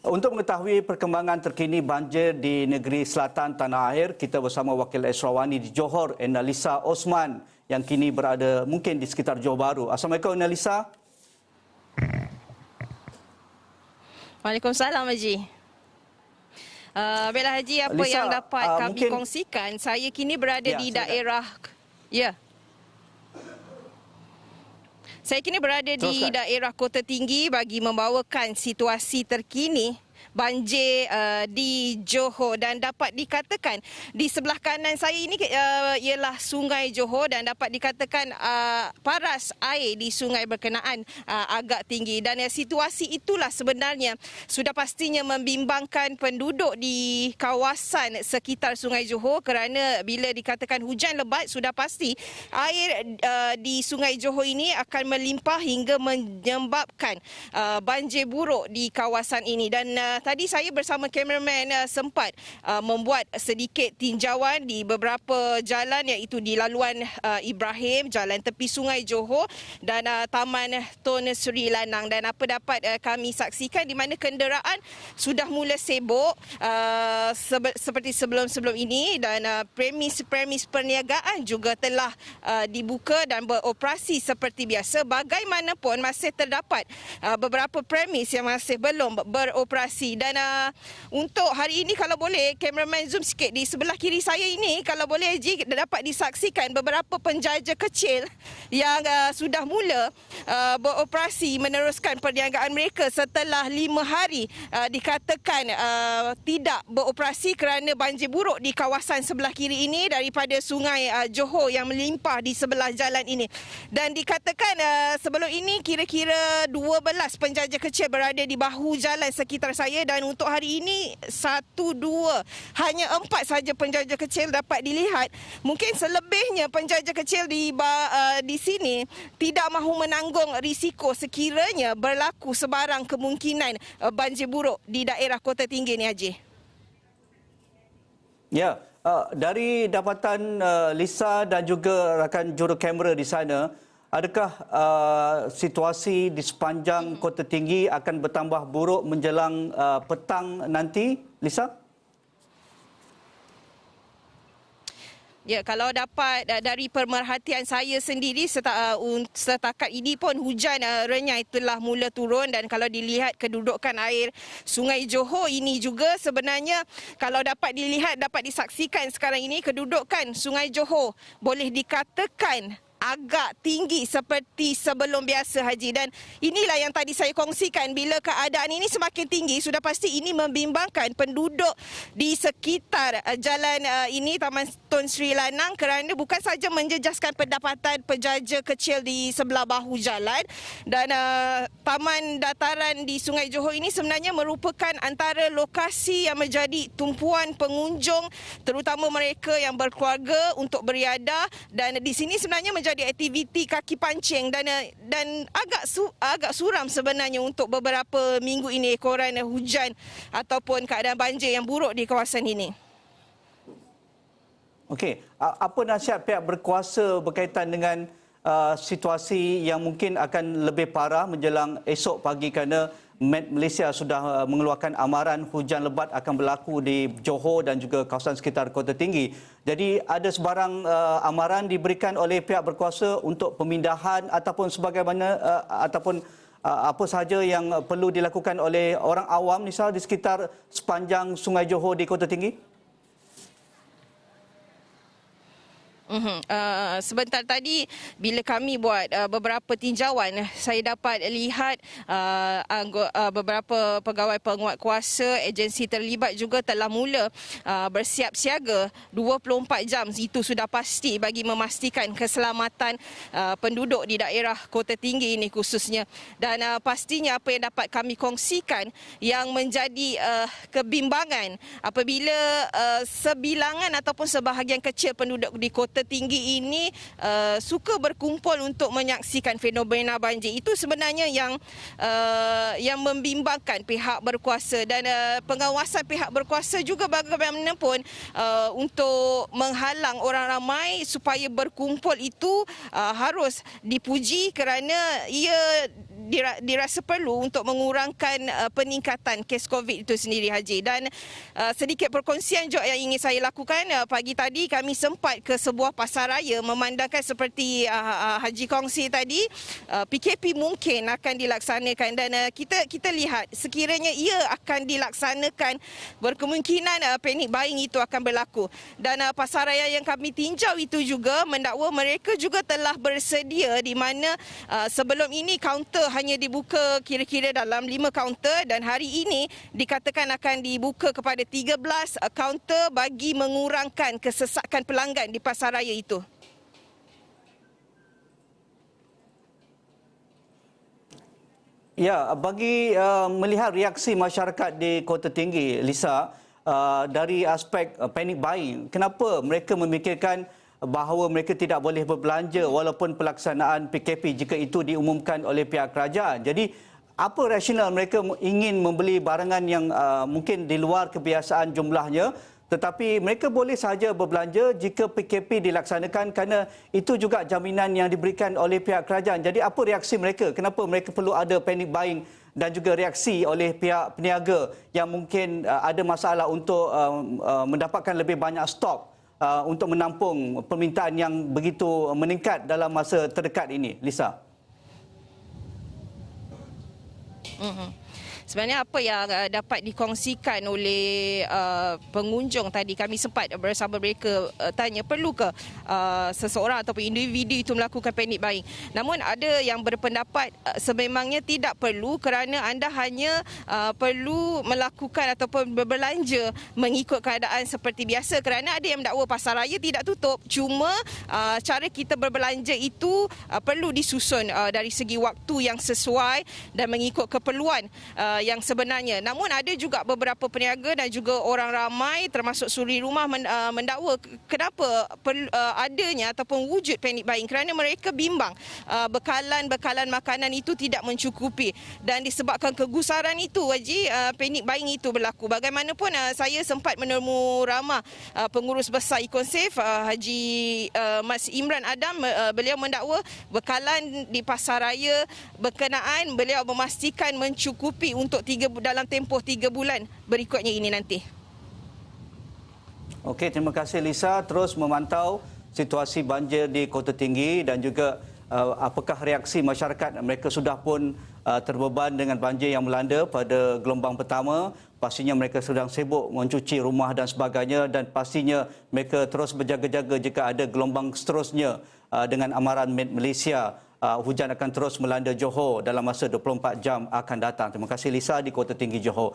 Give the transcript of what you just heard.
Untuk mengetahui perkembangan terkini banjir di negeri selatan tanah air, kita bersama Wakil Esrawani di Johor, Enalisa Osman, yang kini berada mungkin di sekitar Johor Bahru. Assalamualaikum, Enalisa. Waalaikumsalam, Haji. Baiklah, Haji, apa Lisa, yang dapat kami mungkin kongsikan, saya kini berada di daerah... Saya kini berada di daerah Kota Tinggi bagi membawakan situasi terkini banjir di Johor, dan dapat dikatakan di sebelah kanan saya ini ialah Sungai Johor, dan dapat dikatakan paras air di sungai berkenaan agak tinggi, dan situasi itulah sebenarnya sudah pastinya membimbangkan penduduk di kawasan sekitar Sungai Johor, kerana bila dikatakan hujan lebat sudah pasti air di Sungai Johor ini akan melimpah hingga menyebabkan banjir buruk di kawasan ini. Dan tadi saya bersama kameraman sempat membuat sedikit tinjauan di beberapa jalan, iaitu di laluan Ibrahim, jalan tepi Sungai Johor, dan Taman Tun Sri Lanang. Dan apa dapat kami saksikan di mana kenderaan sudah mula sibuk seperti sebelum-sebelum ini, dan premis-premis perniagaan juga telah dibuka dan beroperasi seperti biasa. Bagaimanapun masih terdapat beberapa premis yang masih belum beroperasi. Dan untuk hari ini, kalau boleh kameraman zoom sikit di sebelah kiri saya ini, kalau boleh Haji, dapat disaksikan beberapa penjaja kecil yang sudah mula beroperasi meneruskan perniagaan mereka setelah 5 hari dikatakan tidak beroperasi kerana banjir buruk di kawasan sebelah kiri ini daripada Sungai Johor yang melimpah di sebelah jalan ini. Dan dikatakan sebelum ini kira-kira 12 penjaja kecil berada di bahu jalan sekitar saya, dan untuk hari ini 1, 2, hanya 4 saja penjaja kecil dapat dilihat. Mungkin selebihnya penjaja kecil di sini tidak mahu menanggung risiko sekiranya berlaku sebarang kemungkinan banjir buruk di daerah Kota Tinggi ni, Haji. Ya, dari dapatan Lisa dan juga rakan juru kamera di sana, adakah situasi di sepanjang Kota Tinggi akan bertambah buruk menjelang petang nanti, Lisa? Ya, kalau dapat dari pemerhatian saya sendiri, setakat ini pun hujan renyai telah mula turun, dan kalau dilihat kedudukan air Sungai Johor ini juga sebenarnya kalau dapat dilihat, dapat disaksikan sekarang ini, kedudukan Sungai Johor boleh dikatakan agak tinggi seperti sebelum biasa, Haji. Dan inilah yang tadi saya kongsikan, bila keadaan ini semakin tinggi, sudah pasti ini membimbangkan penduduk di sekitar jalan ini, Taman Tun Sri Lanang, kerana bukan saja menjejaskan pendapatan penjaja kecil di sebelah bahu jalan, dan taman dataran di Sungai Johor ini sebenarnya merupakan antara lokasi yang menjadi tumpuan pengunjung, terutama mereka yang berkeluarga, untuk beriadah. Dan di sini sebenarnya menjadi aktiviti kaki pancing, dan agak suram sebenarnya untuk beberapa minggu ini kerana hujan ataupun keadaan banjir yang buruk di kawasan ini. Okey, apa nasihat pihak berkuasa berkaitan dengan situasi yang mungkin akan lebih parah menjelang esok pagi, kerana Met Malaysia sudah mengeluarkan amaran hujan lebat akan berlaku di Johor dan juga kawasan sekitar Kota Tinggi. Jadi ada sebarang amaran diberikan oleh pihak berkuasa untuk pemindahan ataupun sebagaimana ataupun apa sahaja yang perlu dilakukan oleh orang awam misal di sekitar sepanjang Sungai Johor di Kota Tinggi? Sebentar tadi bila kami buat beberapa tinjauan, saya dapat lihat beberapa pegawai penguat kuasa, agensi terlibat juga telah mula bersiap siaga 24 jam. Itu sudah pasti bagi memastikan keselamatan penduduk di daerah Kota Tinggi ini khususnya. Dan pastinya apa yang dapat kami kongsikan yang menjadi kebimbangan apabila sebilangan ataupun sebahagian kecil penduduk di Kota Tinggi ini suka berkumpul untuk menyaksikan fenomena banjir. Itu sebenarnya yang membimbangkan pihak berkuasa, dan pengawasan pihak berkuasa juga bagaimanapun untuk menghalang orang ramai supaya berkumpul itu harus dipuji, kerana ia dirasa perlu untuk mengurangkan peningkatan kes COVID itu sendiri, Haji. Dan sedikit perkongsian juga yang ingin saya lakukan. Pagi tadi kami sempat ke sebuah pasar raya, memandangkan seperti Haji kongsi tadi, PKP mungkin akan dilaksanakan, dan kita lihat sekiranya ia akan dilaksanakan, berkemungkinan panic buying itu akan berlaku. Dan pasar raya yang kami tinjau itu juga mendakwa mereka juga telah bersedia, di mana sebelum ini kaunter hanya dibuka kira-kira dalam 5 kaunter, dan hari ini dikatakan akan dibuka kepada 13 kaunter bagi mengurangkan kesesakan pelanggan di pasar raya itu. Ya, bagi melihat reaksi masyarakat di Kota Tinggi, Lisa, dari aspek panic buying, kenapa mereka memikirkan bahawa mereka tidak boleh berbelanja walaupun pelaksanaan PKP jika itu diumumkan oleh pihak kerajaan? Jadi, apa rasional mereka ingin membeli barangan yang mungkin di luar kebiasaan jumlahnya, tetapi mereka boleh sahaja berbelanja jika PKP dilaksanakan, kerana itu juga jaminan yang diberikan oleh pihak kerajaan. Jadi apa reaksi mereka? Kenapa mereka perlu ada panic buying dan juga reaksi oleh pihak peniaga yang mungkin ada masalah untuk mendapatkan lebih banyak stok untuk menampung permintaan yang begitu meningkat dalam masa terdekat ini, Lisa? Sebenarnya apa yang dapat dikongsikan oleh pengunjung tadi, kami sempat bersama mereka tanya, perlukah seseorang ataupun individu itu melakukan panic buying? Namun ada yang berpendapat sememangnya tidak perlu, kerana anda hanya perlu melakukan ataupun berbelanja mengikut keadaan seperti biasa, kerana ada yang mendakwa pasar raya tidak tutup, cuma cara kita berbelanja itu perlu disusun dari segi waktu yang sesuai dan mengikut keperluan yang sebenarnya. Namun ada juga beberapa peniaga dan juga orang ramai termasuk suri rumah mendakwa kenapa adanya ataupun wujud panic buying, kerana mereka bimbang bekalan makanan itu tidak mencukupi, dan disebabkan kegusaran itu, Haji, panic buying itu berlaku. Bagaimanapun saya sempat menemu ramah pengurus besar Econsave, Haji Mas Imran Adam, beliau mendakwa bekalan di pasar raya berkenaan beliau memastikan mencukupi untuk dalam tempoh 3 bulan berikutnya ini nanti. Okey, terima kasih Lisa. Terus memantau situasi banjir di Kota Tinggi dan juga apakah reaksi masyarakat. Mereka sudah pun terbeban dengan banjir yang melanda pada gelombang pertama. Pastinya mereka sedang sibuk mencuci rumah dan sebagainya, dan pastinya mereka terus berjaga-jaga jika ada gelombang seterusnya dengan amaran Met Malaysia. Hujan akan terus melanda Johor dalam masa 24 jam akan datang. Terima kasih Lisa di Kota Tinggi Johor.